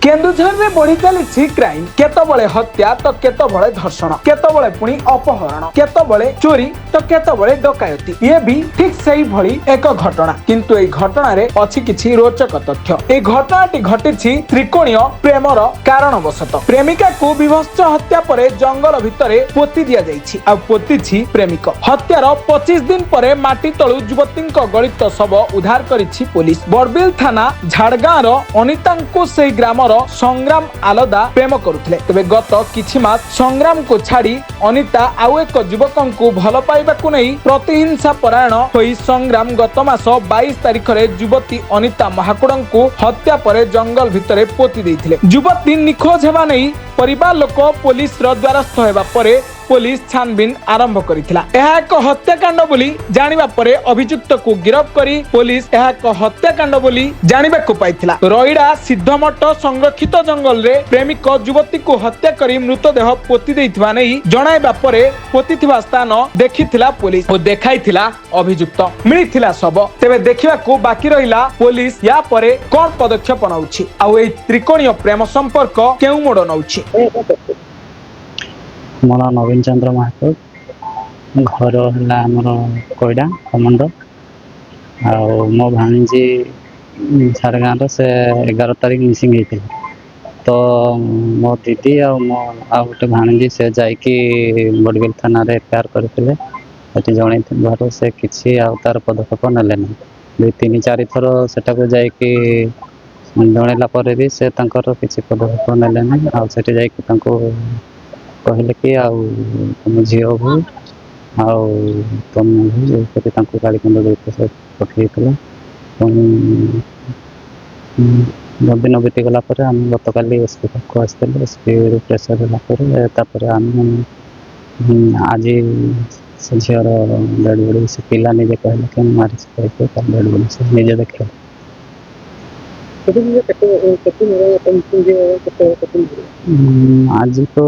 केन्दुझर में बढ़ी चली क्राइम केतबले हत्या तो केतबले धर्षण केतबले पुणी अपहरण केतबले चोरी तो केतबले डकायती ये भी ठीक सही भली एक घटना किंतु ए घटना रे अछि किछि रोचक तथ्य। ए घटनाटी घटिछि त्रिकोणीय प्रेमर कारणवशत प्रेमिका को विभत्स हत्या पर जंगल भितरे पोती दिया जाइछि आ पोतीछि प्रेमिक हत्यार 25 दिन पर माटी तळु युवतीक गलित शव उद्धार करिछि पुलिस। बड़बिल थाना झाड़गाँव रो अनितांको सेही ग्राम संग्राम आलदा प्रेम करुथिले तबे गत किछि मास संग्राम को छाड़ी अनिता आउ एक युवक को भल पाइबाकु नै प्रतिहिंसा परायण होई संग्राम गत मास 22 तारिख रे युवती अनिता महाकुडं को हत्या पर जंगल भितरे पोती देइथिले। युवती निखोज हेबा नै परिवार लोक पुलिस रो द्वारस्थ हेबा परे पुलिस छानबीन आरंभ करिथिला। एहा एक हत्याकांड बोली जानिबा परे अभियुक्त को गिरफ्त करी पुलिस एहा एक हत्याकांड बोली जानिबा को पाइथिला। रोइडा सिद्धमठ संरक्षित जंगल रे प्रेमिक युवती को हत्या करी मृतदेह पोती देइथिबा नै जणाइबा परे पोतीथिबा स्थान देखिथिला पुलिस ओ देखाइथिला अभियुक्त मिलिथिला शव। तेबे देखिबा को बाकी रहिला पुलिस या परे कोन पदक्षेप नउछि आ ए त्रिकोणीय प्रेम संपर्क केउ मोड़ नउछि। मोर नवीन चंद्र महातो घर है आमर कोईडा कमंड आ मो भाणीजी झाड़गाँव से 11 तारीख मिसिंग होता तो मो दीदी आ मो आ गोटे भाणीजी से जाकि बड़बिल थाना एफआईआर करते जन से किसी तार पदक्षेप नेले ना 2-3-4 थर सेटा जाकि जनला भी से किसी पदक्षेप नेले ना आ कहले कि तुम झील भू तुम भी गाड़ी खंड से पठे दिन बीतीगला आम गत काली एसपी पाक आसते एसपी प्रेसर होगापर आम आज से झीर डेड बॉडी से पिला निजे कहले कि मारी डेड बॉडी से निजे देखे आज तो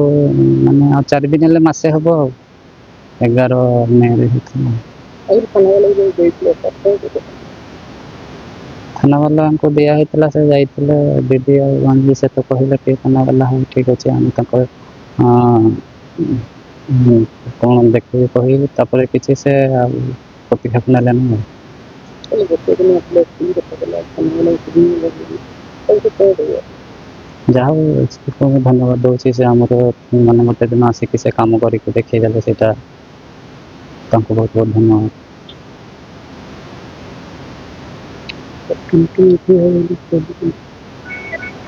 माने 4 दिन हेले मासे हम 11 मे थाना वाला को दिया होता से जाइए दीदी भांजी से तो कहले कि थाना वाला हाँ ठीक अच्छे आम कौन देखे कह किसी से पदक्षेप नेले ना जहाँ को धन्यवाद दूसरी से आम मैंने गोटे दिन आसिक से कम करके देखा से बहुत बहुत धन्यवाद।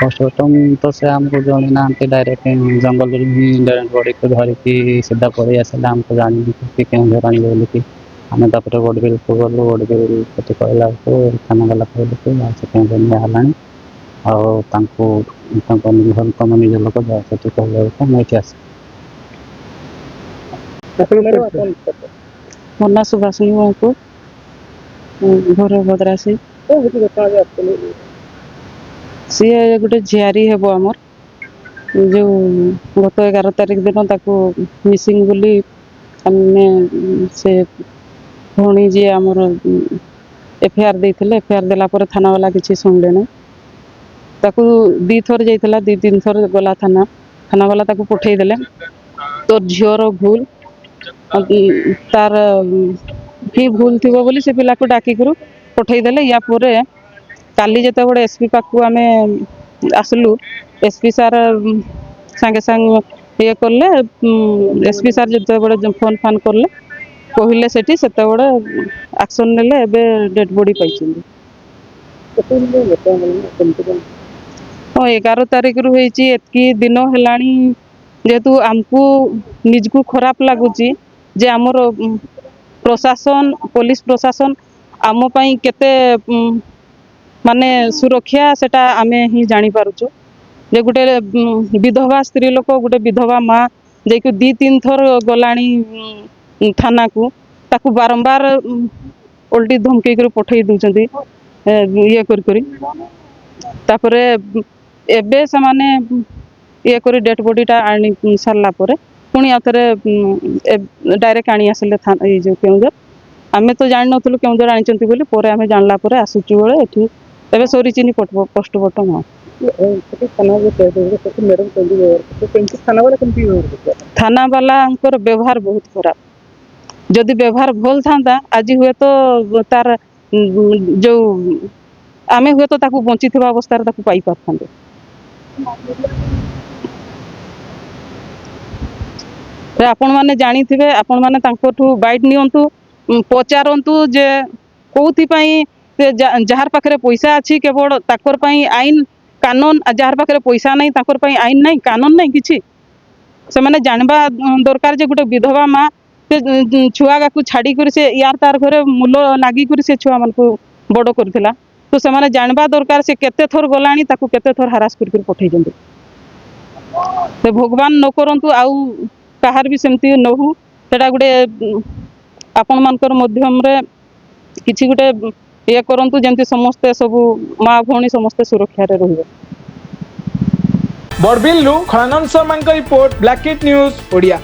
पोस्टमार्टम तो से आमको जन ना डायरेक्ट जंगल ही डेड बॉडी को धरिकी सीधा पड़े आसला आमको जानी कि केन्दर आने बोलिकी आम तापर बड़बिल को गलु बड़बिल कति कहला थाना वाला कहले कि केन्दर निहलानी तुम निज लोक जाती कहला मुझे आस मोर ना सुभाषिनी महतो घर भद्रासी सी गोटे झियारी हे आमर जो गत 11 तारिख दिन ताको मिसिंग बोली से भौणी जी आमर एफआईआर देते एफआईआर देला पर थाना वाला किसी शुणले ना ताकू 2 थर जाइला 2-3 थर गला थाना वाला ताकू पठे देले तो झीर भूल तार ही भूल थी बोली से पिला को डाकी करू पठे देले या पूरे काली जते बड़े एसपी पाकू आमे आसलु एसपी सार संगे संग ये करले एसपी सार जते बड़े फोन फान करले कहले सेठी सेते बड़े एक्शन नेले एबे डेड बॉडी पाइछिन। हाँ 11 तारिख रु होईची एतकी दिन हेलाणी जेतु आमको निजको खराब लागुची जे आमर प्रशासन पुलिस प्रशासन आम पई केते माने सुरक्षा सेटा आमे ही जानी पारुचो जे गुटे विधवा स्त्री लोक गुटे विधवा माँ जे 2-3 थर गलाणी थाना को ताकू बारंबार उल्टी धमकी कर पठे दूचंती ये करी तापरे एबे से माने ये करी डेड बॉडी टा आनी सारला परे पुणी आउथरे डायरेक्ट आनी आसले थाना ये जो केउंझर आमे तो जान नथुलु केउंझर आनिचंती बोली परे आमे जानला परे आसुचु बेले एठी तबे सोरी चिनी पोस्टमार्टम थाना वाला व्यवहार बहुत खराब जदि व्यवहार भल था आज हुए तो तार जो आमे हुए तो ताकू बंची अवस्था ताकू पाई पारथांते आपण माने जानिथिबे आपण माने तांकोठू बाइट नियंतु पचारंतु जे कोउथि पई जहार पाखरे पैसा अछि केवल ताकर पई आईन कानून जहार पाखरे पैसा नहीं ताकर पई आईन नहीं कानून नहीं किछि से माने जानबा दरकार जे गुटे विधवा माँ से छुआ को छाड़ी कर से यार तार घरे मूल नागी कर से छुआ मन को बड़ करथिला तो से माने जानबा दरकार से केते थर गलानी ताकू केते थर हरास कर पठै जंदे तो भगवान न करंतु आउ कहार भी सेमती न हो सेटा गुटे आपण मानकर मध्यम रे किछि गुटे ये करंतु जेंति समस्ते सब माँ भौणी समस्ते सुरक्षा रे रहिबे बड़बिल खळनन शर्मा रिपोर्ट ब्लैकेट न्यूज ओडिया।